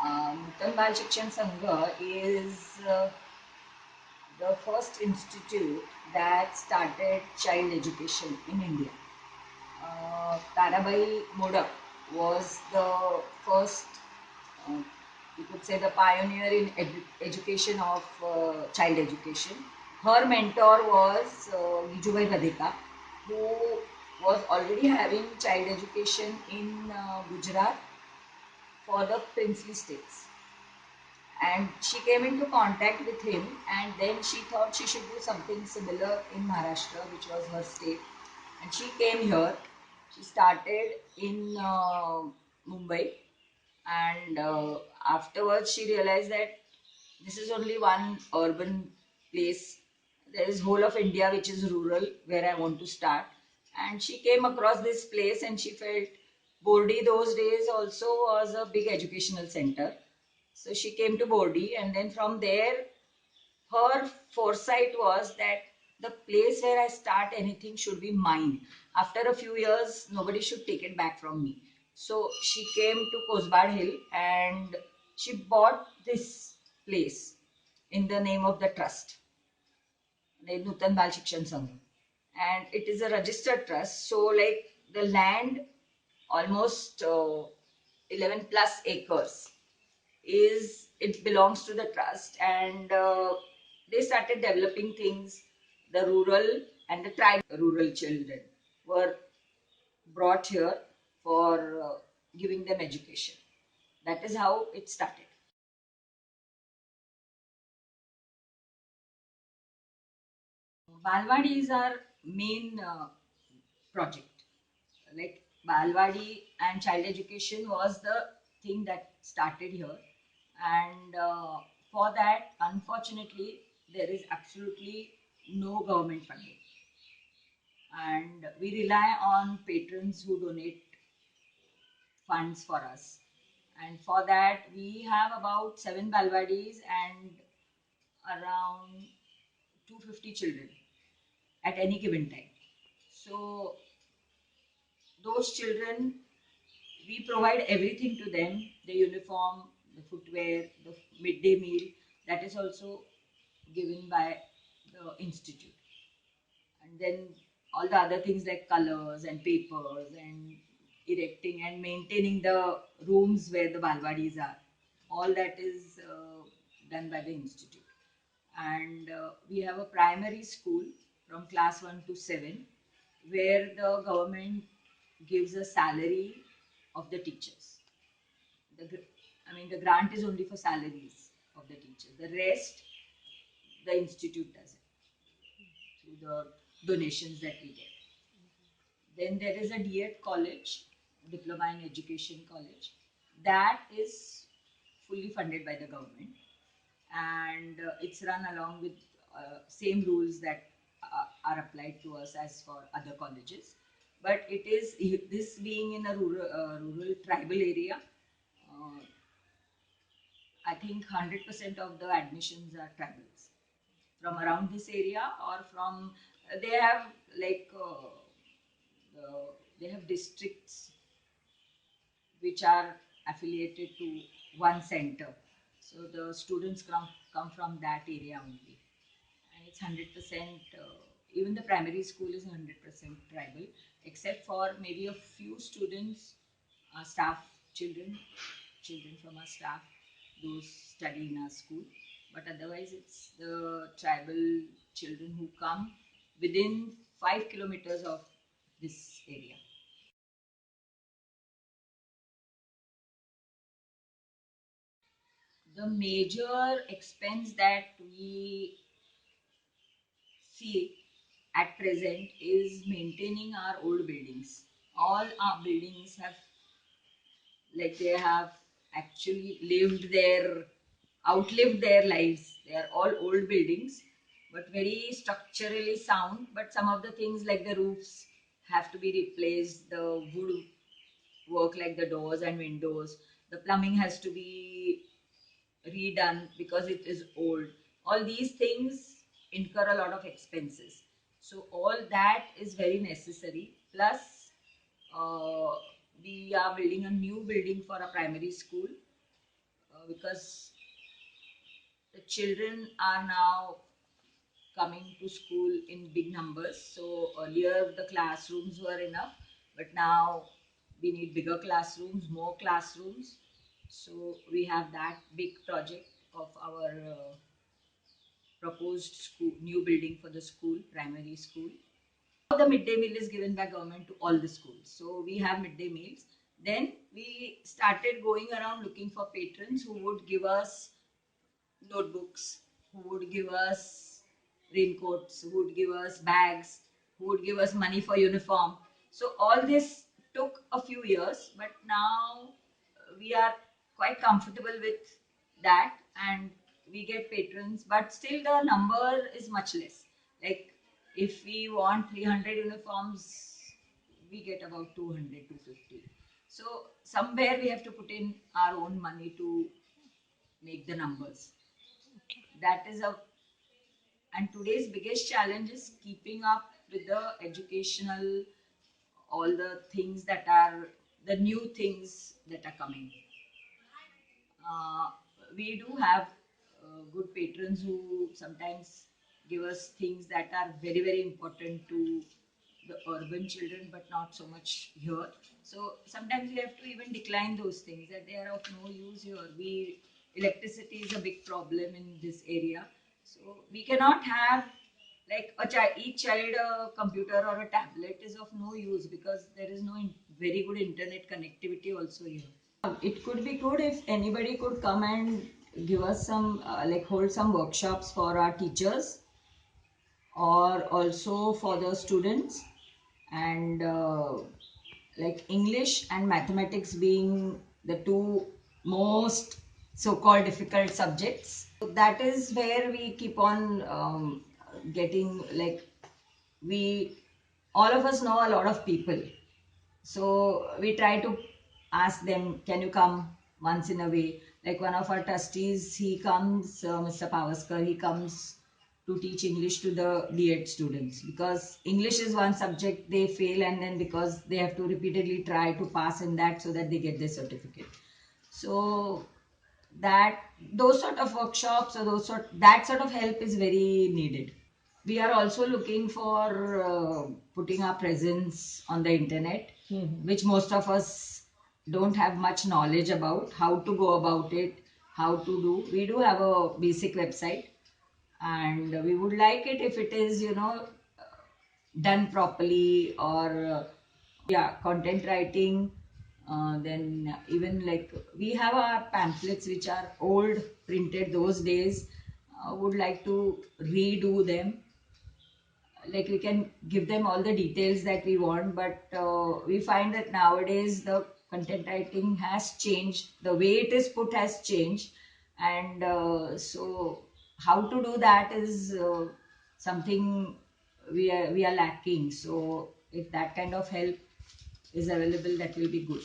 Nutan Bal Shikshan Sangha is the first institute that started child education in India. Tarabai Modak was the first, uh, you could say, the pioneer in education of child education. Her mentor was Gijubai Radhika, who was already having child education in Gujarat for the princely states, and she came into contact with him, and then she thought she should do something similar in Maharashtra, which was her state, and she came here. She started in Mumbai, and afterwards she realized that this is only one urban place. There is whole of India which is rural, where I want to start. And she came across this place and she felt Bordi those days also was a big educational center. So she came to Bordi, and then from there, her foresight was that the place where I start anything should be mine. After a few years, nobody should take it back from me. So she came to Kosbad Hill and she bought this place in the name of the trust, the Nutan Bal Shikshan Sangha. And it is a registered trust. So, like, the land, almost 11 plus acres, is it belongs to the trust, and they started developing things. The rural and the tribal rural children were brought here for giving them education. That is how it started. Balwadi is our main project. Like, Balwadi and child education was the thing that started here, and for that, unfortunately, there is absolutely no government funding, and we rely on patrons who donate funds for us. And for that, we have about 7 Balwadis and around 250 children at any given time. So those children, we provide everything to them: the uniform, the footwear, the midday meal. That is also given by the institute. And then all the other things like colors and papers and erecting and maintaining the rooms where the Balwadis are. All that is done by the institute. And we have a primary school from class 1 to 7, where the government gives a salary of the teachers. I mean, the grant is only for salaries of the teachers. The rest, the institute does it through the donations that we get. Then there is a D.Ed college, Diploma in Education College, that is fully funded by the government, and it's run along with same rules that are applied to us as for other colleges. But it is, this being in a rural tribal area, uh, I think 100% of the admissions are tribals from around this area, or from they have like they have districts which are affiliated to one center. So the students come from that area only. And it's 100%, even the primary school is 100% tribal, except for maybe a few students, staff children, children from our staff, those study in our school. But otherwise, it's the tribal children who come within 5 kilometers of this area. The major expense that we see at present is maintaining our old buildings. All our buildings have, like, they have actually lived their, outlived their lives. They are all old buildings, but very structurally sound. But some of the things like the roofs have to be replaced, the wood work like the doors and windows, the plumbing has to be redone because it is old. All these things incur a lot of expenses. So all that is very necessary. Plus, uh, we are building a new building for a primary school, because the children are now coming to school in big numbers. So earlier the classrooms were enough, but now we need bigger classrooms, more classrooms. So we have that big project of our proposed school, new building for the school, primary school. The midday meal is given by government to all the schools. So we have midday meals. Then we started going around looking for patrons who would give us notebooks, who would give us raincoats, who would give us bags, who would give us money for uniform. So all this took a few years, but now we are quite comfortable with that, and we get patrons, but still the number is much less. Like if we want 300 uniforms, we get about 200, 250. So somewhere we have to put in our own money to make the numbers. That is a, and today's biggest challenge is keeping up with the educational, all the things that are the new things that are coming. uh, we do have good patrons who sometimes give us things that are very very important to the urban children but not so much here. So sometimes we have to even decline those things that they are of no use here. We, electricity is a big problem in this area, so we cannot have like a child, each child a computer or a tablet is of no use because there is no very good internet connectivity also here. It could be good if anybody could come and give us some, like hold some workshops for our teachers or also for the students, and like English and mathematics being the two most so-called difficult subjects. So that is where we keep on getting, like, we, all of us know a lot of people, so we try to ask them, can you come once in a way? Like one of our trustees, he comes, Mr. Pavaskar, he comes to teach English to the D.Ed students because English is one subject they fail, and then because they have to repeatedly try to pass in that so that they get their certificate. So that, those sort of workshops or that sort of help is very needed. We are also looking for putting our presence on the internet, which most of us don't have much knowledge about how to go about it, how to do. We do have a basic website, and we would like it if it is, done properly, or yeah, content writing. Then even like we have our pamphlets which are old, printed those days. Would like to redo them, like we can give them all the details that we want, but we find that nowadays the content writing has changed, the way it is put has changed, and so how to do that is something we are lacking. So if that kind of help is available, that will be good.